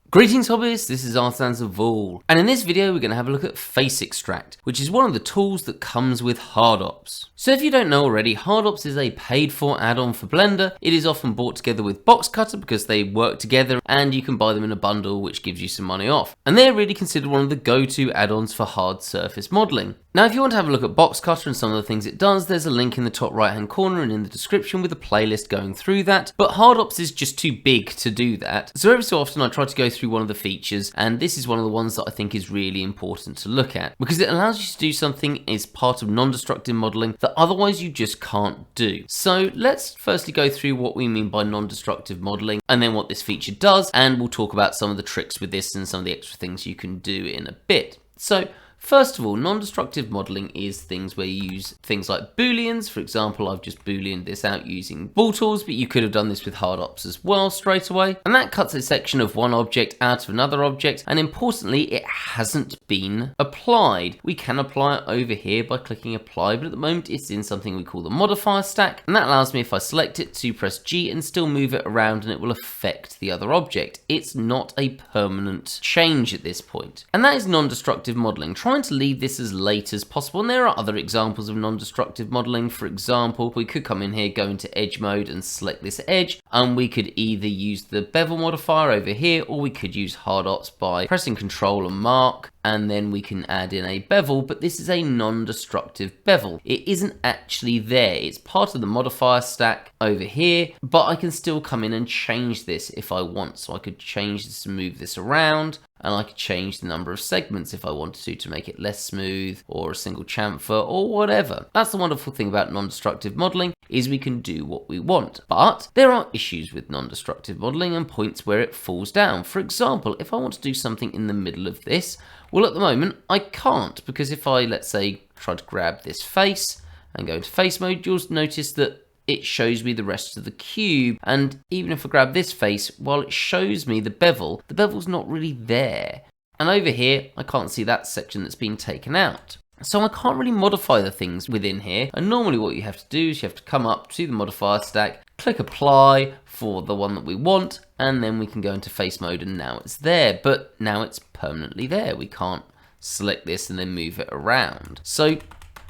Greetings hobbyists, this is Artisans of All, and in this video we're going to have a look at Face Extract, which is one of the tools that comes with HardOps. So if you don't know already, HardOps is a paid for add-on for Blender. It is often bought together with Box Cutter because they work together and you can buy them in a bundle which gives you some money off. And they're really considered one of the go-to add-ons for hard surface modelling. Now if you want to have a look at Box Cutter and some of the things it does, there's a link in the top right hand corner and in the description with a playlist going through that, but HardOps is just too big to do that. So every so often I try to go through one of the features, and this is one of the ones that I think is really important to look at because it allows you to do something as part of non-destructive modelling that otherwise you just can't do. So let's firstly go through what we mean by non-destructive modelling and then what this feature does, and we'll talk about some of the tricks with this and some of the extra things you can do in a bit. So first of all, non-destructive modelling is things where you use things like booleans. For example, I've just booleaned this out using ball tools, but you could have done this with HardOps as well straight away. And that cuts a section of one object out of another object, and importantly, it hasn't been applied. We can apply it over here by clicking apply, but at the moment it's in something we call the modifier stack, and that allows me, if I select it, to press G and still move it around and it will affect the other object. It's not a permanent change at this point. And that is non-destructive modelling. Trying to leave this as late as possible, and there are other examples of non-destructive modelling. For example, we could come in here, go into edge mode and select this edge, and we could either use the bevel modifier over here, or we could use HardOps by pressing Control and Mark, and then we can add in a bevel, but this is a non-destructive bevel. It isn't actually there. It's part of the modifier stack over here, but I can still come in and change this if I want. So I could change this and move this around, and I could change the number of segments if I wanted to make it less smooth or a single chamfer or whatever. That's the wonderful thing about non-destructive modelling, is we can do what we want. But there are issues with non-destructive modelling and points where it falls down. For example, if I want to do something in the middle of this, well, at the moment I can't, because if I, let's say, try to grab this face and go into face mode, you'll notice that it shows me the rest of the cube, and even if I grab this face, while it shows me the bevel's not really there. And over here, I can't see that section that's been taken out. So I can't really modify the things within here, and normally what you have to do is you have to come up to the modifier stack, click apply for the one that we want, and then we can go into face mode and now it's there, but now it's permanently there. We can't select this and then move it around. So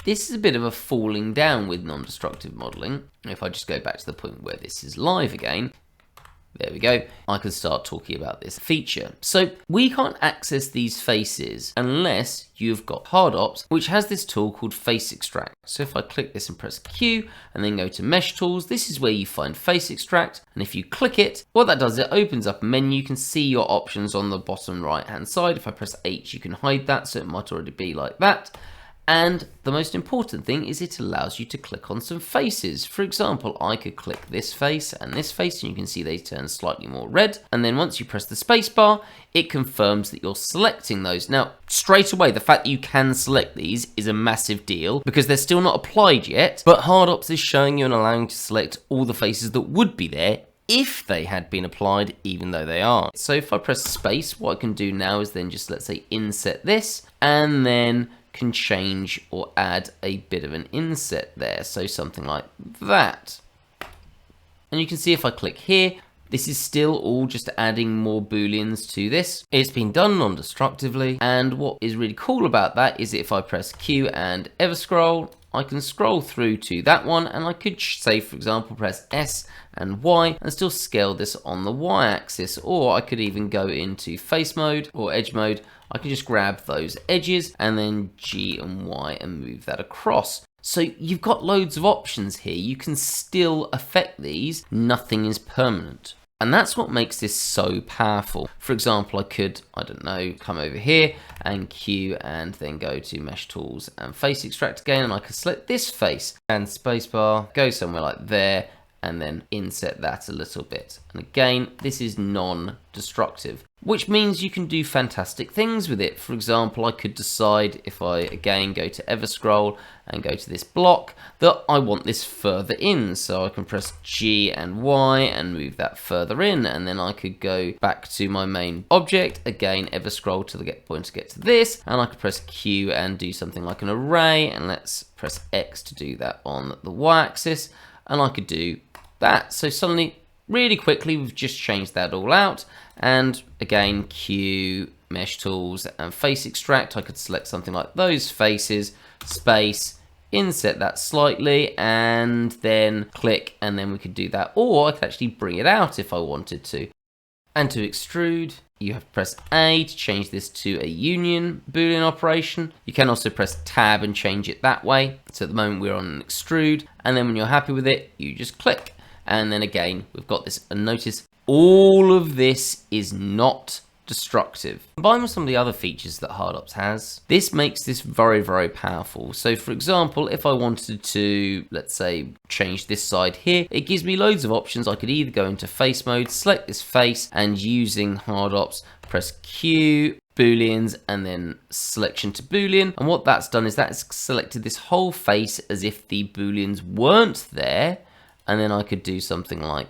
this is a bit of a falling down with non-destructive modelling. If I just go back to the point where this is live again, there we go, I can start talking about this feature. So we can't access these faces unless you've got HardOps, which has this tool called Face Extract. So if I click this and press Q and then go to Mesh Tools, this is where you find Face Extract. And if you click it, what that does, it opens up a menu. You can see your options on the bottom right hand side. If I press H, you can hide that, so it might already be like that. And the most important thing is it allows you to click on some faces. For example, I could click this face, and you can see they turn slightly more red. And then once you press the space bar, it confirms that you're selecting those. Now, straight away, the fact that you can select these is a massive deal because they're still not applied yet, but HardOps is showing you and allowing you to select all the faces that would be there if they had been applied, even though they aren't. So if I press space, what I can do now is then just, let's say, inset this, and then can change or add a bit of an inset there, so something like that. And you can see if I click here, this is still all just adding more booleans to this. It's been done non-destructively, and what is really cool about that is if I press Q and ever scroll, I can scroll through to that one, and I could say, for example, press S and Y and still scale this on the Y axis, or I could even go into face mode or edge mode. I can just grab those edges and then G and Y and move that across. So you've got loads of options here. You can still affect these. Nothing is permanent. And that's what makes this so powerful. For example, I could, I don't know, come over here and Q and then go to Mesh Tools and Face Extract again, and I could select this face and spacebar, go somewhere like there, and then inset that a little bit. And again, this is non-destructive, which means you can do fantastic things with it. For example, I could decide, if I again go to ever scroll and go to this block, that I want this further in. So I can press G and Y and move that further in, and then I could go back to my main object, again ever scroll to the get point to get to this, and I could press Q and do something like an array, and let's press X to do that on the Y axis, and I could do that. So suddenly, really quickly, we've just changed that all out, And again, Q, Mesh Tools, and Face Extract. I could select something like those faces, space, inset that slightly, and then click, and then we could do that. Or I could actually bring it out if I wanted to. And to extrude, you have to press A to change this to a union Boolean operation. You can also press Tab and change it that way. So at the moment we're on an extrude, and then when you're happy with it, you just click. And then again, we've got this, and notice all of this is not destructive. Combined with some of the other features that HardOps has, this makes this very, very powerful. So for example, if I wanted to, let's say, change this side here, it gives me loads of options. I could either go into face mode, select this face, and using HardOps, press Q, Booleans, and then selection to Boolean. And what that's done is that's selected this whole face as if the Booleans weren't there. And then I could do something like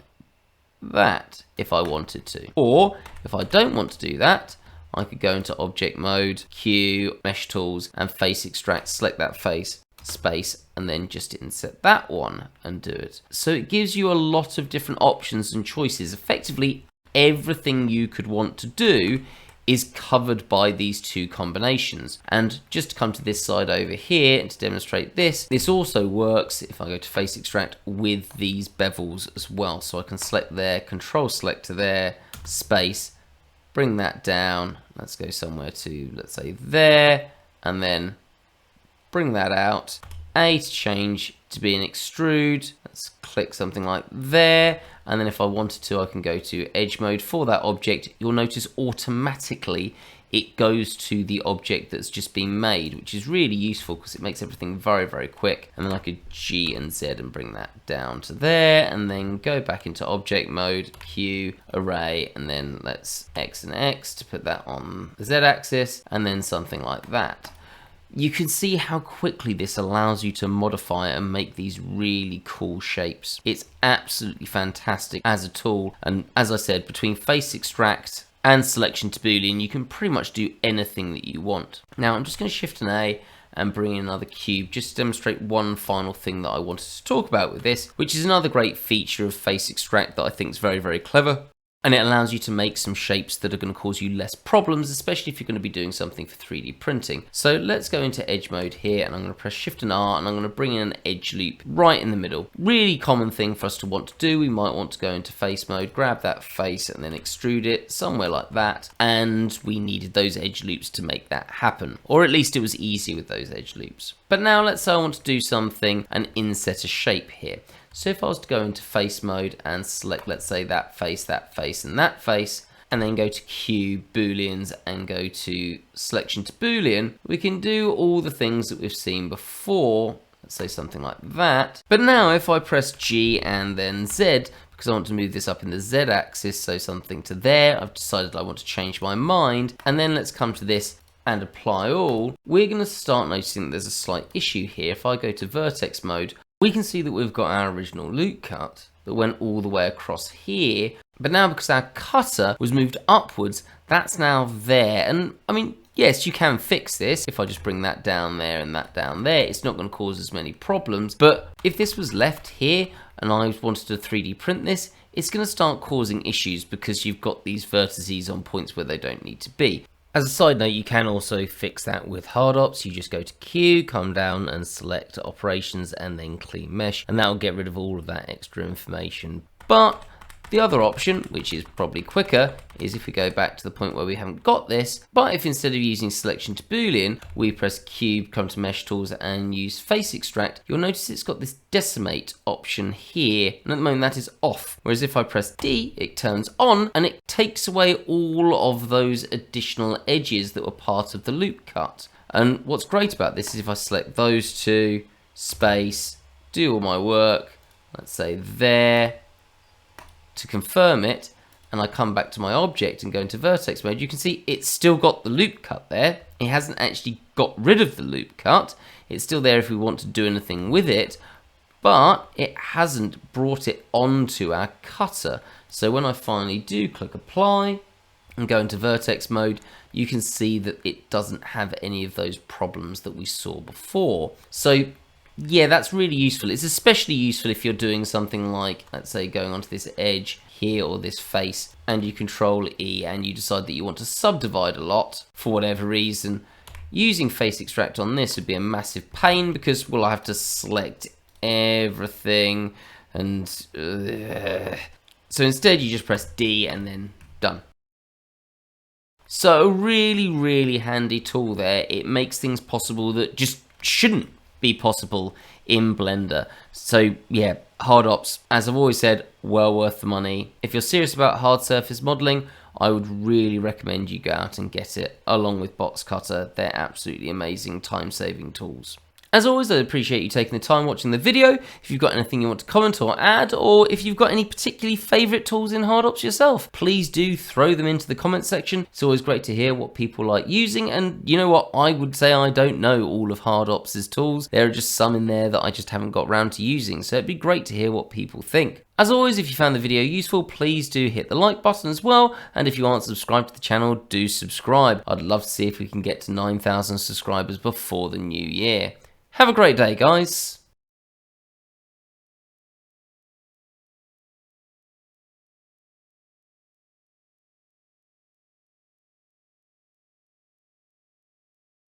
that if I wanted to. Or if I don't want to do that, I could go into object mode, Q, Mesh Tools, and Face Extract, select that face, space, and then just inset that one and do it. So it gives you a lot of different options and choices. Effectively, everything you could want to do is covered by these two combinations. And just to come to this side over here and to demonstrate this, this also works if I go to Face Extract with these bevels as well. So I can select there, Control select to there, space, bring that down. Let's go somewhere to, let's say there, and then bring that out. A to change to be an extrude. Let's click something like there. And then if I wanted to, I can go to edge mode for that object. You'll notice automatically it goes to the object that's just been made, which is really useful because it makes everything very, very quick. And then I could G and Z and bring that down to there, and then go back into object mode, Q, array, and then let's X and X to put that on the Z axis, and then something like that. You can see how quickly this allows you to modify and make these really cool shapes. It's absolutely fantastic as a tool, and as I said, between Face Extract and Selection to Boolean, you can pretty much do anything that you want. Now I'm just going to Shift and A and bring in another cube just to demonstrate one final thing that I wanted to talk about with this, which is another great feature of Face Extract that I think is very, very clever. And it allows you to make some shapes that are going to cause you less problems, especially if you're going to be doing something for 3D printing. So let's go into edge mode here, and I'm going to press Shift and R, and I'm going to bring in an edge loop right in the middle. Really common thing for us to want to do. We might want to go into face mode, grab that face, and then extrude it somewhere like that. And we needed those edge loops to make that happen. Or at least it was easy with those edge loops. But now let's say I want to do something and inset a shape here. So if I was to go into face mode and select, let's say, that face, and that face, and then go to Q, Booleans, and go to Selection to Boolean, we can do all the things that we've seen before. Let's say something like that. But now if I press G and then Z, because I want to move this up in the Z axis, so something to there, I've decided I want to change my mind, and then let's come to this and apply all, we're going to start noticing that there's a slight issue here. If I go to vertex mode, we can see that we've got our original loop cut that went all the way across here, but now because our cutter was moved upwards, that's now there. And I mean, yes, you can fix this. If I just bring that down there and that down there, it's not going to cause as many problems. But if this was left here and I wanted to 3D print this, it's going to start causing issues because you've got these vertices on points where they don't need to be. As a side note, you can also fix that with HardOps. You just go to Q, come down and select operations and then clean mesh, and that will get rid of all of that extra information. But the other option, which is probably quicker, is if we go back to the point where we haven't got this, but if instead of using Selection to Boolean, we press Cube, come to Mesh Tools and use Face Extract, you'll notice it's got this Decimate option here, and at the moment that is off. Whereas if I press D, it turns on, and it takes away all of those additional edges that were part of the loop cut. And what's great about this is if I select those two, space, do all my work, let's say there, to confirm it, and I come back to my object and go into vertex mode, you can see it's still got the loop cut there. It hasn't actually got rid of the loop cut. It's still there if we want to do anything with it, but it hasn't brought it onto our cutter. So when I finally do click apply and go into vertex mode, you can see that it doesn't have any of those problems that we saw before. So yeah, that's really useful. It's especially useful if you're doing something like, let's say, going onto this edge here or this face, and you control E and you decide that you want to subdivide a lot for whatever reason, using face extract on this would be a massive pain because, well, I have to select everything and so instead you just press D and then done. So a really handy tool there. It makes things possible that just shouldn't be possible in Blender. So yeah, hard ops, as I've always said, well worth the money. If you're serious about hard surface modeling, I would really recommend you go out and get it along with Box Cutter. They're absolutely amazing time-saving tools. As always, I appreciate you taking the time watching the video. If you've got anything you want to comment or add, or if you've got any particularly favourite tools in hard ops yourself, please do throw them into the comment section. It's always great to hear what people like using, and you know what, I would say I don't know all of hard ops' tools. There are just some in there that I just haven't got round to using, so it'd be great to hear what people think. As always, if you found the video useful, please do hit the like button as well, and if you aren't subscribed to the channel, do subscribe. I'd love to see if we can get to 9,000 subscribers before the new year. Have a great day, guys.